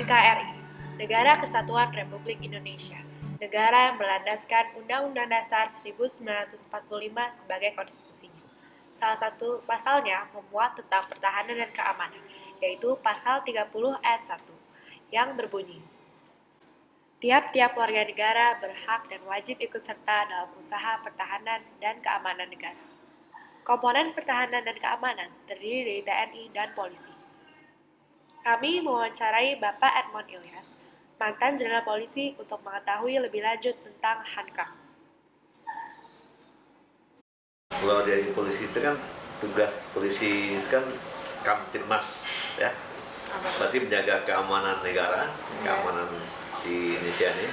NKRI, Negara Kesatuan Republik Indonesia, negara yang berlandaskan Undang-Undang Dasar 1945 sebagai konstitusinya. Salah satu pasalnya memuat tentang pertahanan dan keamanan, yaitu pasal 30 ayat 1, yang berbunyi, tiap-tiap warga negara berhak dan wajib ikut serta dalam usaha pertahanan dan keamanan negara. Komponen pertahanan dan keamanan terdiri dari TNI dan polisi. Kami mewawancarai Bapak Edmond Ilyas, mantan Jenderal Polisi, untuk mengetahui lebih lanjut tentang Hankam. Kalau dari polisi itu kan tugas polisi itu kan Kamtibmas ya, berarti menjaga keamanan negara, keamanan di Indonesia ini,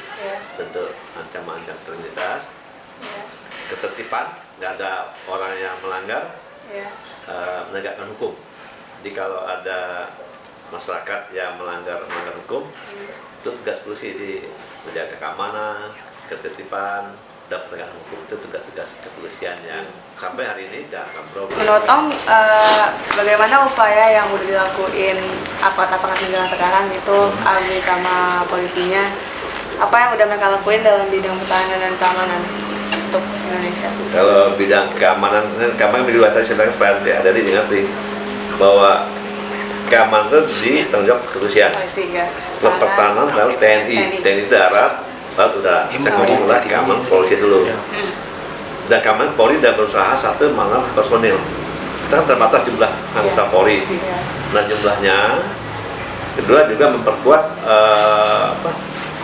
tentu ancaman kriminalitas, ketertiban, nggak ada orang yang melanggar, menegakkan hukum. Jadi kalau ada masyarakat yang melanggar hukum, itu tugas polisi di menjaga keamanan, ketertiban, dan penegakan hukum. Itu tugas-tugas kepolisian yang sampai hari ini tidak akan berubah. Menurut Om, bagaimana upaya yang udah dilakuin aparat negara sekarang itu ABRI sama polisinya? Apa yang udah mereka lakuin dalam bidang pertahanan dan keamanan untuk Indonesia? Kalau bidang keamanan di luar tadi saya bilang supaya ada dimengerti bahwa keamanan itu di tanggung jawab kepolisian. Pertahanan lalu TNI darat, lalu udara. Saya mulai keamanan polisi dulu. Dan keamanan Polri sudah berusaha satu mengenal personil. Kita kan terbatas jumlah anggota Polri. Nah jumlahnya, kedua juga memperkuat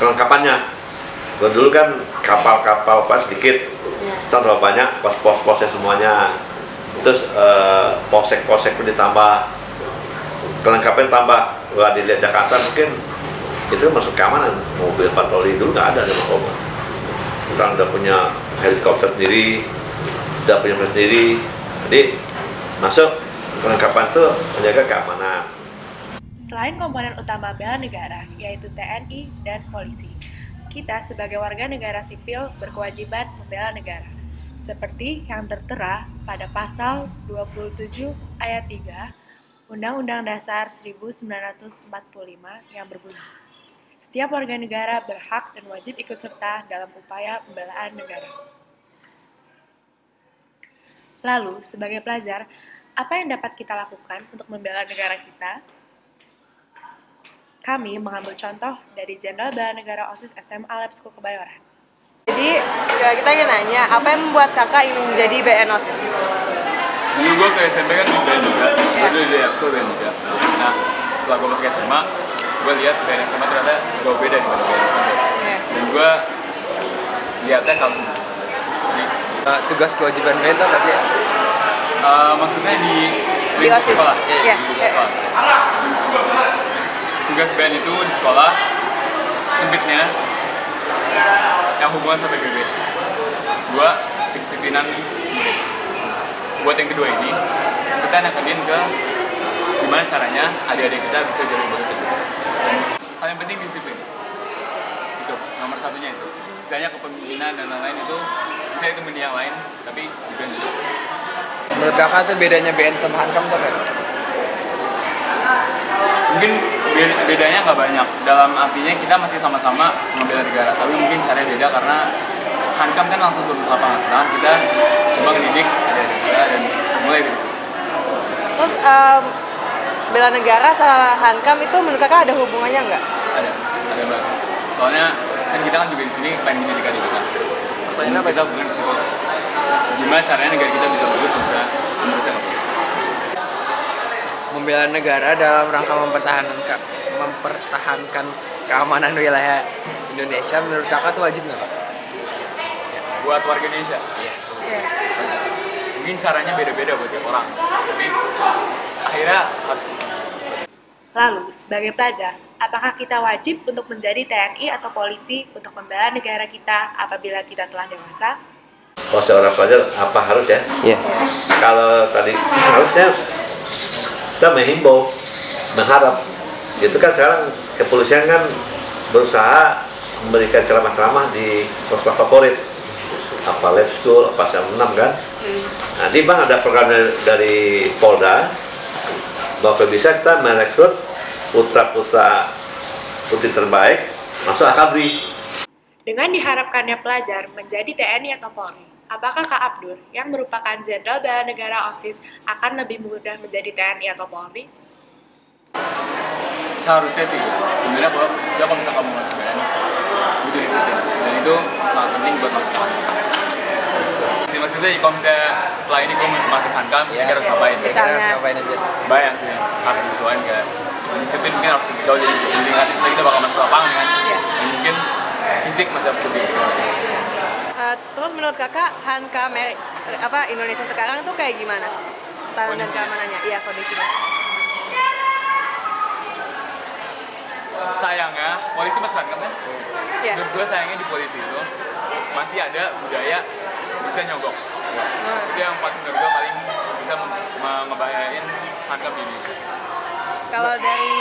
kelengkapannya. Dulu kan kapal-kapal sedikit, terlalu banyak pos-posnya semuanya. Terus posek-posek pun ditambah, kelengkapan tambah. Wah, di Jakarta mungkin itu masuk keamanan. Mobil patroli dulu nggak ada di Makoba. Sekarang udah punya helikopter sendiri, udah punya pesawat sendiri. Jadi masuk kelengkapan itu menjaga keamanan. Selain komponen utama bela negara, yaitu TNI dan polisi, kita sebagai warga negara sipil berkewajiban membela negara, seperti yang tertera pada pasal 27 ayat 3 Undang-Undang Dasar 1945 yang berbunyi, setiap warga negara berhak dan wajib ikut serta dalam upaya pembelaan negara. Lalu, sebagai pelajar, apa yang dapat kita lakukan untuk membela negara kita? Kami mengambil contoh dari Jenderal Bela Negara OSIS SMA Lab School Kebayoran. Jadi, kita ingin nanya, apa yang membuat kakak ingin menjadi BN OSIS? Dulu gue ke SMP kan di BN juga, dulu di Lab School BN juga. Nah, setelah gue masuk SMA, gue lihat BN SMA ternyata jauh beda daripada BN SMP. Dan gue lihatnya kalau tugas kewajiban BN itu apa sih? maksudnya di lingkup sekolah. Di sekolah. Tugas BN itu di sekolah sempitnya yang hubungan sampai BB. Dua, kedisiplinan murid. Buat yang kedua ini, kita nekenin ke gimana caranya adik-adik kita bisa jadi lebih bagus. Hal yang penting disiplin. Itu nomor satunya itu. Misalnya kepemimpinan dan lain-lain itu bisa ditemuin yang lain, tapi di BN juga. Menurut kakak tuh bedanya BN sama Hankam tuh apa? Mungkin bedanya nggak banyak. Dalam artinya kita masih sama-sama membela negara, tapi mungkin caranya beda karena Hankam kan langsung turun ke lapangan, sedangkan kita coba ngedidik adik-adik dan mulai dari situ. Terus, bela negara sama Hankam itu menurut kakak ada hubungannya nggak? Ada banget. Soalnya kan kita kan juga di sini pengen mendidik adik kita. Pertanyaan apa? Kita bukan di situ. Gimana caranya negara kita bisa bagus, bisa Indonesia nggak bagus? Membela negara dalam rangka mempertahankan keamanan wilayah Indonesia, menurut kakak tuh wajib nggak, Pak? Buat warga Indonesia? Iya. Wajib. Mungkin caranya beda-beda buat tiap orang, tapi akhirnya harus kesini. Lalu, sebagai pelajar, apakah kita wajib untuk menjadi TNI atau polisi untuk membela negara kita apabila kita telah dewasa? Kalau seorang pelajar apa harus ya? Iya. Kalau tadi harusnya kita menghimbau, mengharap. Itu kan sekarang kepolisian kan berusaha memberikan ceramah-ceramah di sekolah favorit, apa Lab School, apa SM6 kan. Nah, di Bang ada program dari Polda bahwa bisa kita merekrut putra-putra putri terbaik masuk Akabri. Dengan diharapkannya pelajar menjadi TNI atau Polri, apakah Kak Abdur yang merupakan Jenderal Bela Negara OSIS akan lebih mudah menjadi TNI atau Polri? Seharusnya sih, sebenarnya kalau siapa bisa kamu masuk BN, butuh disiplin, dan itu sangat penting buat masuk Hankam. Maksudnya kalau misalnya setelah ini gue masuk Hankam, kita harus ngapain? Kita harus ngapain aja. Banyak sih harus disesuaikan, kayak disiplin mungkin harus jauh jadi tingkat, misalnya kita bakal masuk lapangan kan, dan mungkin fisik masih harus lebih. Terus menurut kakak Hankam Indonesia sekarang tuh kayak gimana? Tahanan dan keamanannya, iya kondisinya. Sayangnya, polisi masuk Hankam kan? Iya. Menurut gue sayangnya di polisi itu masih ada budaya bisa nyogok. Itu yang menurut gue paling bisa ngebahayain Hankam di Indonesia. Kalau dari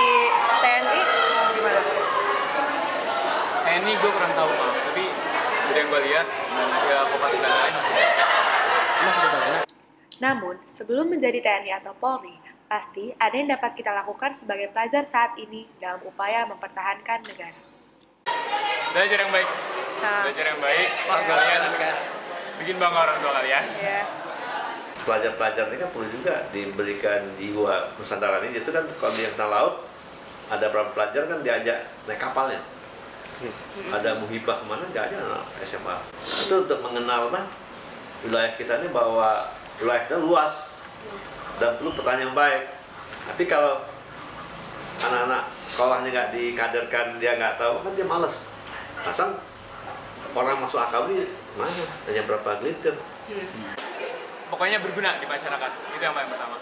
TNI gimana? TNI gue kurang tahu maaf, tapi dari yang gue lihat dan ya Kopassus dan lain masih ada. Namun, sebelum menjadi TNI atau Polri, pasti ada yang dapat kita lakukan sebagai pelajar saat ini dalam upaya mempertahankan negara. Belajar yang baik. Belajar yang baik, kalian bikin bangga orang tua kalian. Iya. Pelajar-pelajar ini kan perlu juga diberikan jiwa Nusantara ini. Itu kan kalau di angkatan laut ada beberapa pelajar kan diajak naik kapalnya. Ada muhibah kemana diajak anak SMA. Itu untuk mengenal wilayah kita ini, bahwa wilayah kita luas dan perlu pertanyaan yang baik. Tapi kalau anak-anak sekolahnya nggak dikaderkan, dia nggak tahu, kan dia males. Pasang orang masuk Akabri mana? Hanya berapa glitter. Pokoknya berguna di masyarakat, itu yang paling pertama.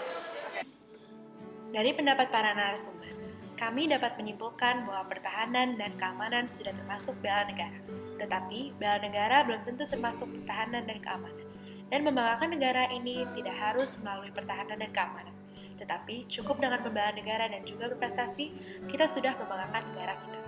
Dari pendapat para narasumber, kami dapat menyimpulkan bahwa pertahanan dan keamanan sudah termasuk bela negara. Tetapi, bela negara belum tentu termasuk pertahanan dan keamanan. Dan membanggakan negara ini tidak harus melalui pertahanan dan keamanan. Tetapi, cukup dengan membela negara dan juga berprestasi, kita sudah membanggakan negara kita.